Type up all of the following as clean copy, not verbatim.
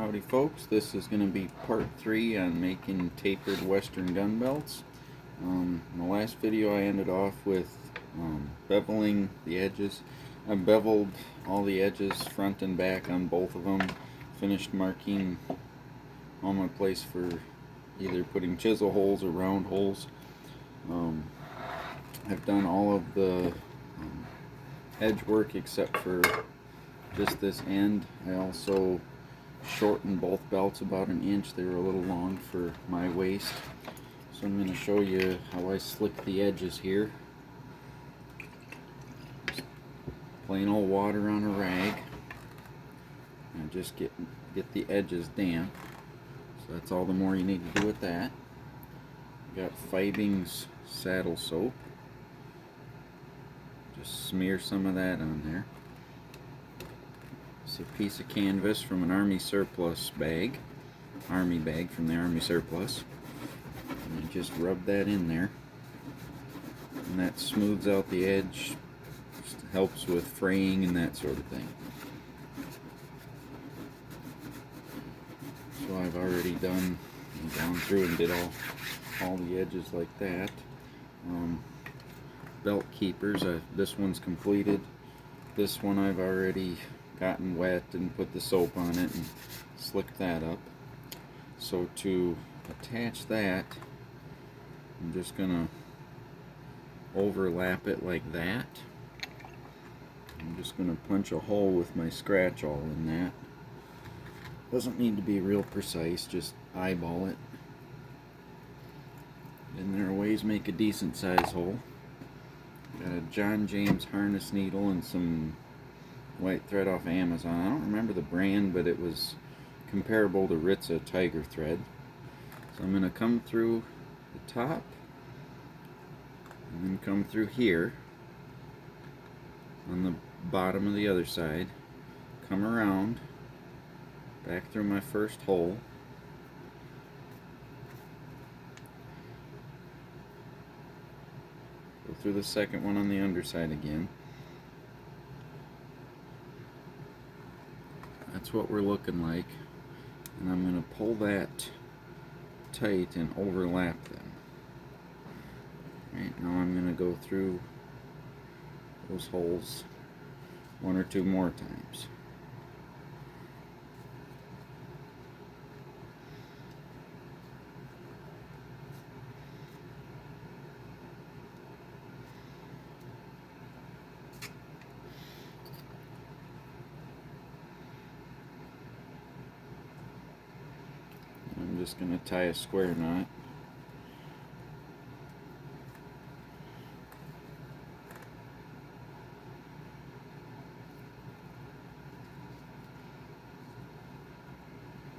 Howdy folks, this is going to be part 3 on making tapered western gun belts. In the last video I ended off with beveling the edges. I beveled all the edges front and back on both of them, finished marking all my place for either putting chisel holes or round holes. I've done all of the edge work except for just this end. I also shortened both belts about an inch. They were a little long for my waist. So I'm going to show you how I slick the edges here. Just plain old water on a rag and just get the edges damp. So that's all the more you need to do with that. Got Fibing's saddle soap. Just smear some of that on there. It's a piece of canvas from an Army surplus bag, Army bag from the Army surplus. And you just rub that in there, and that smooths out the edge, just helps with fraying and that sort of thing. So I've already gone through and did all the edges like that. Belt keepers, this one's completed. This one I've already gotten wet and put the soap on it and slicked that up. So to attach that, I'm just gonna overlap it like that. I'm just gonna punch a hole with my scratch awl in that. Doesn't need to be real precise, just eyeball it. And there are ways to make a decent size hole. Got a John James harness needle and some white thread off Amazon. I don't remember the brand, but it was comparable to Ritza Tiger thread. So I'm going to come through the top and then come through here on the bottom of the other side, come around back through my first hole, go through the second one on the underside again. That's what we're looking like, and I'm going to pull that tight and overlap them. Right, now I'm going to go through those holes one or two more times. I'm just going to tie a square knot.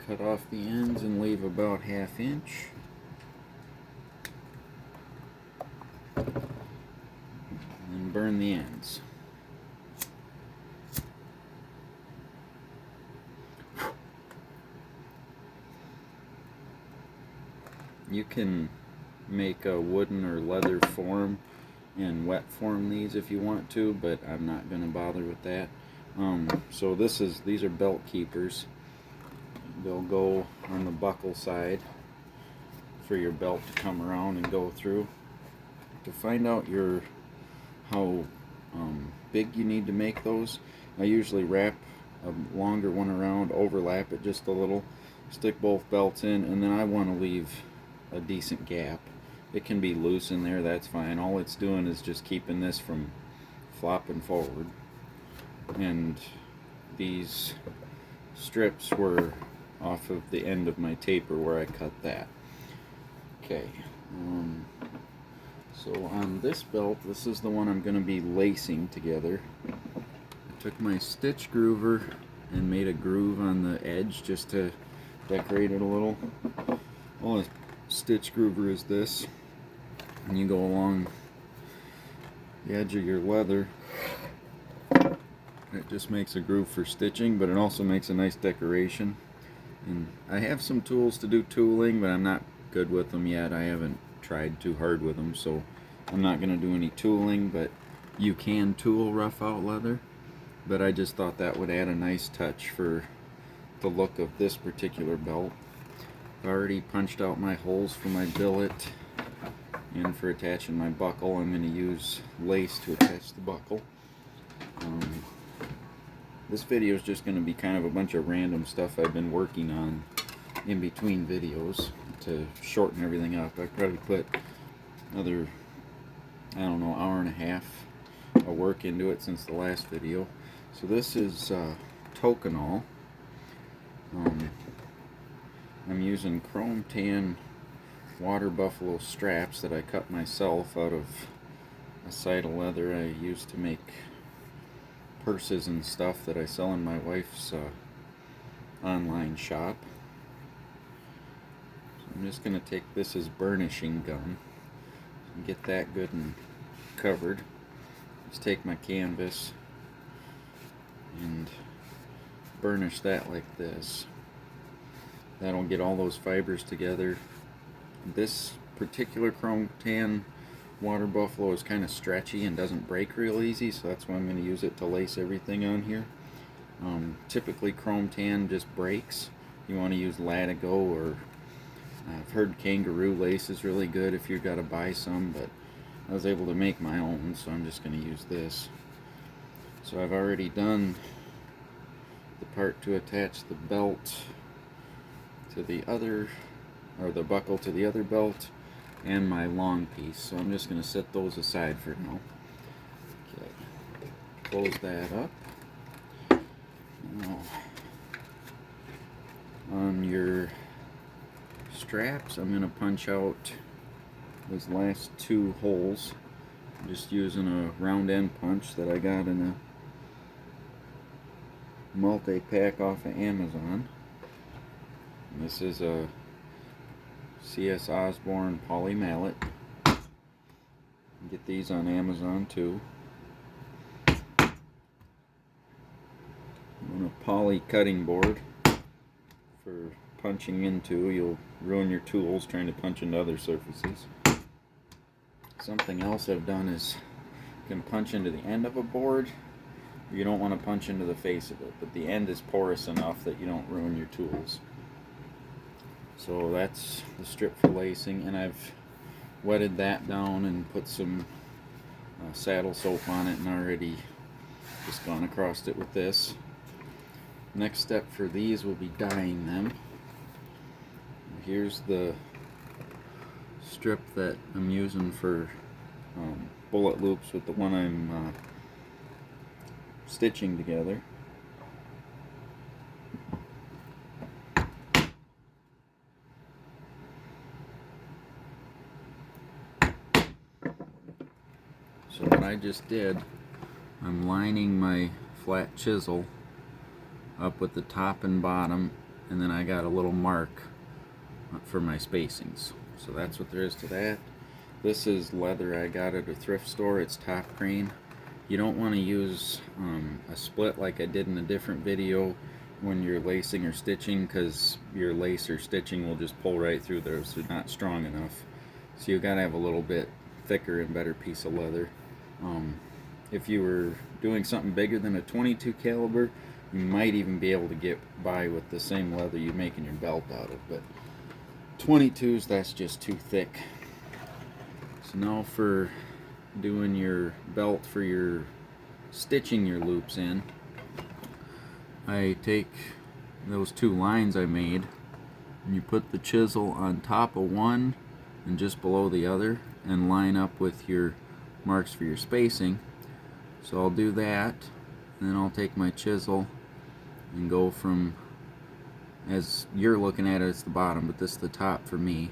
Cut off the ends and leave about 1/2 inch. And burn the ends. You can make a wooden or leather form and wet form these if you want to, but I'm not going to bother with that. So these are belt keepers. They'll go on the buckle side for your belt to come around and go through. To find out how big you need to make those, I usually wrap a longer one around, overlap it just a little, stick both belts in, and then I want to leave a decent gap. It can be loose in there, that's fine. All it's doing is just keeping this from flopping forward. And these strips were off of the end of my taper where I cut that. Okay, so on this belt, this is the one I'm going to be lacing together. I took my stitch groover and made a groove on the edge just to decorate it a little. All a stitch groover is this, and you go along the edge of your leather. It just makes a groove for stitching, but it also makes a nice decoration. And I have some tools to do tooling, but I'm not good with them yet. I haven't tried too hard with them, so I'm not going to do any tooling, but you can tool rough out leather. But I just thought that would add a nice touch for the look of this particular belt. I've already punched out my holes for my billet, and for attaching my buckle I'm going to use lace to attach the buckle. This video is just going to be kind of a bunch of random stuff I've been working on in between videos to shorten everything up. I probably put another, I don't know, hour and a half of work into it since the last video. So this is Toconol. I'm using chrome tan water buffalo straps that I cut myself out of a side of leather I used to make purses and stuff that I sell in my wife's online shop. So I'm just going to take this as burnishing gum and get that good and covered. Just take my canvas and burnish that like this. That'll get all those fibers together. This particular chrome tan water buffalo is kind of stretchy and doesn't break real easy, so that's why I'm going to use it to lace everything on here. Typically chrome tan just breaks. You want to use Latigo, or I've heard kangaroo lace is really good if you've got to buy some, but I was able to make my own, so I'm just going to use this. So I've already done the part to attach the belt to the other, or the buckle to the other belt, and my long piece, so I'm just going to set those aside for now. Okay, close that up. Now, on your straps, I'm going to punch out those last two holes. I'm just using a round end punch that I got in a multi-pack off of Amazon. This is a C.S. Osborne poly mallet. Get these on Amazon too. And a poly cutting board for punching into. You'll ruin your tools trying to punch into other surfaces. Something else I've done is you can punch into the end of a board. You don't want to punch into the face of it, but the end is porous enough that you don't ruin your tools. So that's the strip for lacing, and I've wetted that down and put some saddle soap on it, and already just gone across it with this. Next step for these will be dyeing them. Here's the strip that I'm using for bullet loops with the one I'm stitching together. So what I just did, I'm lining my flat chisel up with the top and bottom, and then I got a little mark for my spacings. So that's what there is to that. This is leather I got at a thrift store. It's top grain. You don't want to use a split like I did in a different video when you're lacing or stitching, because your lace or stitching will just pull right through there, so it's not strong enough. So you gotta have a little bit thicker and better piece of leather. If you were doing something bigger than a 22 caliber, you might even be able to get by with the same leather you're making your belt out of, but 22s, that's just too thick. So now for doing your belt, for your stitching your loops in, I take those two lines I made, and you put the chisel on top of one and just below the other, and line up with your marks for your spacing. So I'll do that, and then I'll take my chisel and go from, as you're looking at it, it's the bottom, but this is the top for me,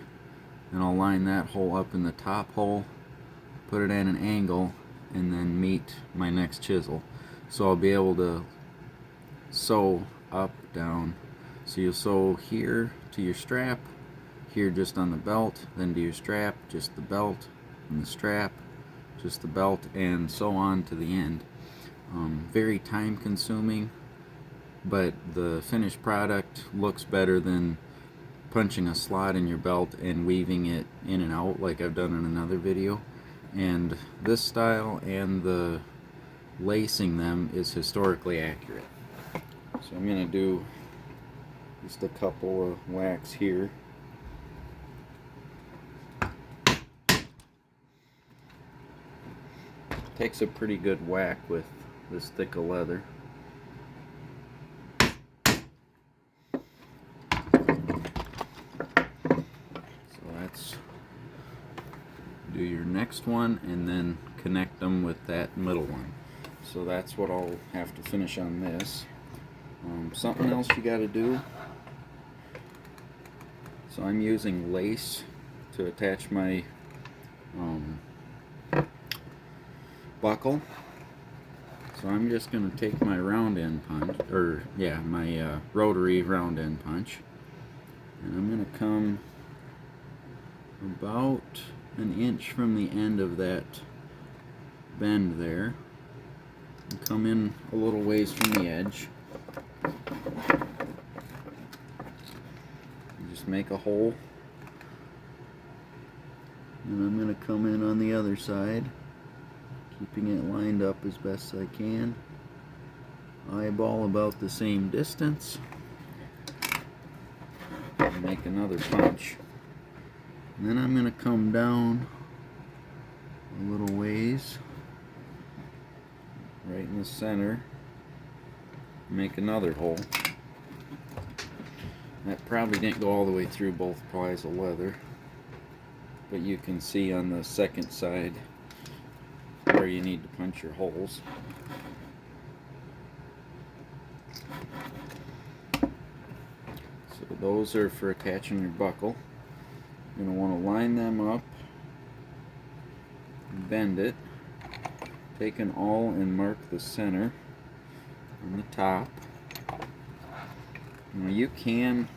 and I'll line that hole up in the top hole, put it at an angle, and then meet my next chisel. So I'll be able to sew up, down. So you'll sew here to your strap, here just on the belt, then to your strap, just the belt, and the strap, just the belt, and so on to the end. Very time consuming, but the finished product looks better than punching a slot in your belt and weaving it in and out like I've done in another video. And this style and the lacing them is historically accurate. So I'm going to do Just a couple of whacks here. Takes a pretty good whack with this thick of leather. So that's, do your next one and then connect them with that middle one. So that's what I'll have to finish on this. Something else you got to do. So I'm using lace to attach my buckle. So I'm just going to take my round end punch, or yeah, my rotary round end punch, and I'm going to come about an inch from the end of that bend there, and come in a little ways from the edge. Just make a hole, and I'm going to come in on the other side, keeping it lined up as best I can. Eyeball about the same distance. And make another punch. And then I'm going to come down a little ways, right in the center, make another hole. That probably didn't go all the way through both plies of leather, but you can see on the second side where you need to punch your holes. So those are for attaching your buckle. You're going to want to line them up, bend it, take an awl and mark the center on the top. Now you can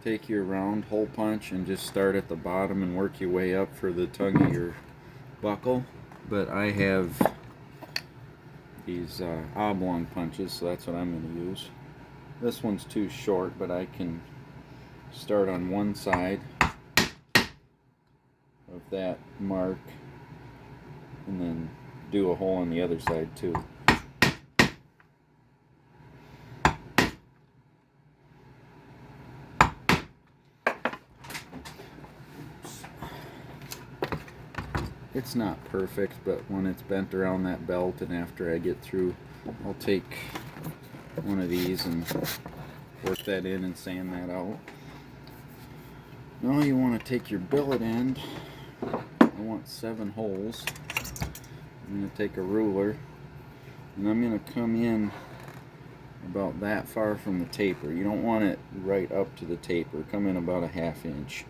take your round hole punch and just start at the bottom and work your way up for the tongue of your buckle, but I have these oblong punches, so that's what I'm going to use. This one's too short, but I can start on one side of that mark and then do a hole on the other side too. It's not perfect, but when it's bent around that belt and after I get through, I'll take one of these and work that in and sand that out. Now you want to take your billet end. I want 7 holes. I'm going to take a ruler and I'm going to come in about that far from the taper. You don't want it right up to the taper. Come in about a 1/2 inch.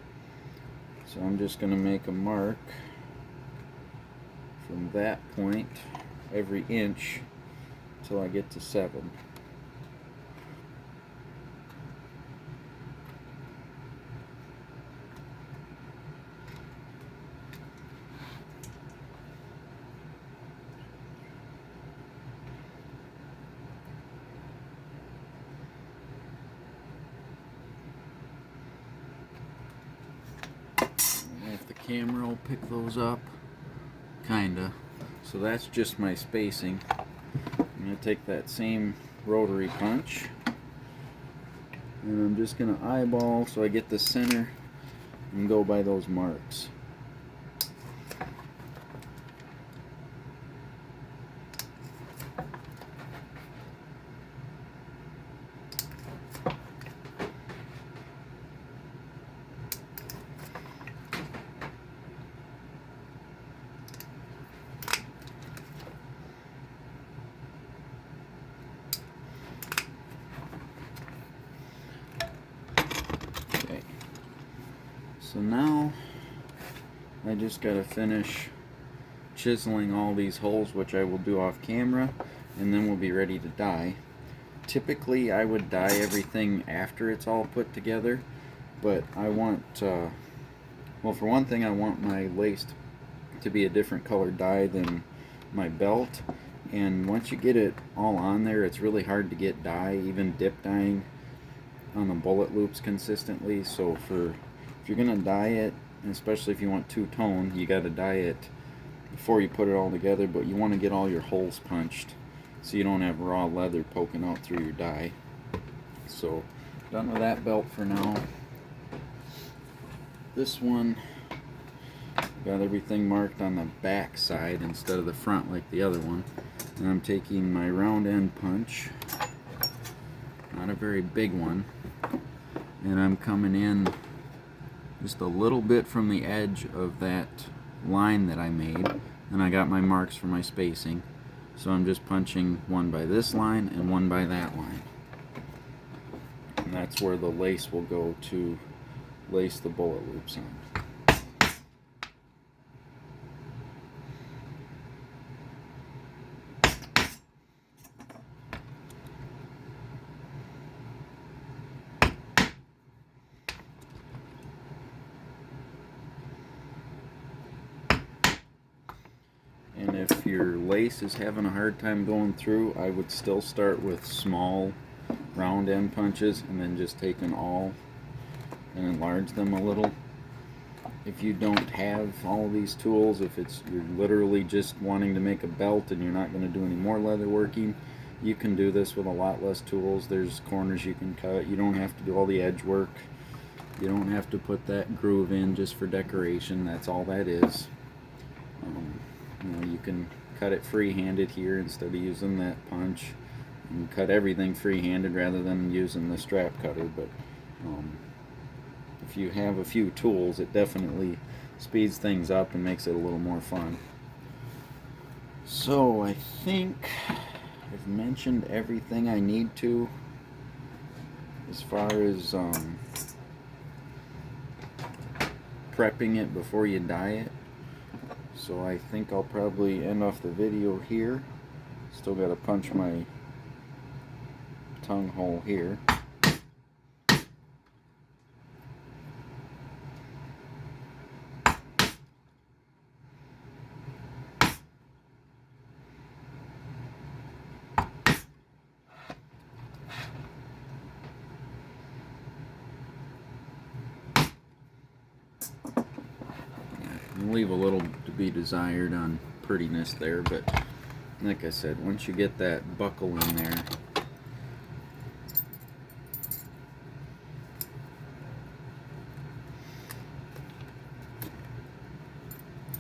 So I'm just going to make a mark from that point every inch until I get to 7. If the camera will pick those up. Kinda. So that's just my spacing. I'm going to take that same rotary punch and I'm just going to eyeball so I get the center and go by those marks. So now I just got to finish chiseling all these holes, which I will do off camera, and then we'll be ready to dye. Typically I would dye everything after it's all put together, but I want, well, for one thing I want my lace to be a different color dye than my belt, and once you get it all on there, it's really hard to get dye, even dip dyeing on the bullet loops consistently. So if you're gonna dye it, and especially if you want two-tone, you gotta dye it before you put it all together, but you want to get all your holes punched so you don't have raw leather poking out through your dye. So done with that belt for now. This one, got everything marked on the back side instead of the front like the other one. And I'm taking my round end punch, not a very big one, and I'm coming in just a little bit from the edge of that line that I made, and I got my marks for my spacing. So I'm just punching one by this line and one by that line. And that's where the lace will go to lace the bullet loops on. And if your lace is having a hard time going through, I would still start with small round end punches and then just take an awl and enlarge them a little. If you don't have all of these tools, if you're literally just wanting to make a belt and you're not going to do any more leather working, you can do this with a lot less tools. There's corners you can cut. You don't have to do all the edge work. You don't have to put that groove in just for decoration. That's all that is. You can cut it free-handed here instead of using that punch. You can cut everything free-handed rather than using the strap cutter, but if you have a few tools, it definitely speeds things up and makes it a little more fun. So I think I've mentioned everything I need to as far as prepping it before you dye it. So I think I'll probably end off the video here. Still got to punch my tongue hole here. Leave a little to be desired on prettiness there, but like I said, once you get that buckle in there,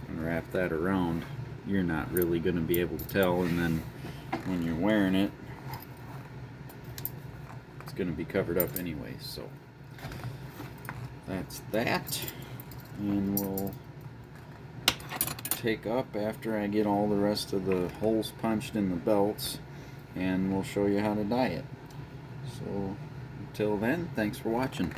and wrap that around, you're not really going to be able to tell, and then when you're wearing it, it's going to be covered up anyway. So that's that, and we'll take up after I get all the rest of the holes punched in the belts, and we'll show you how to dye it. So until then, thanks for watching.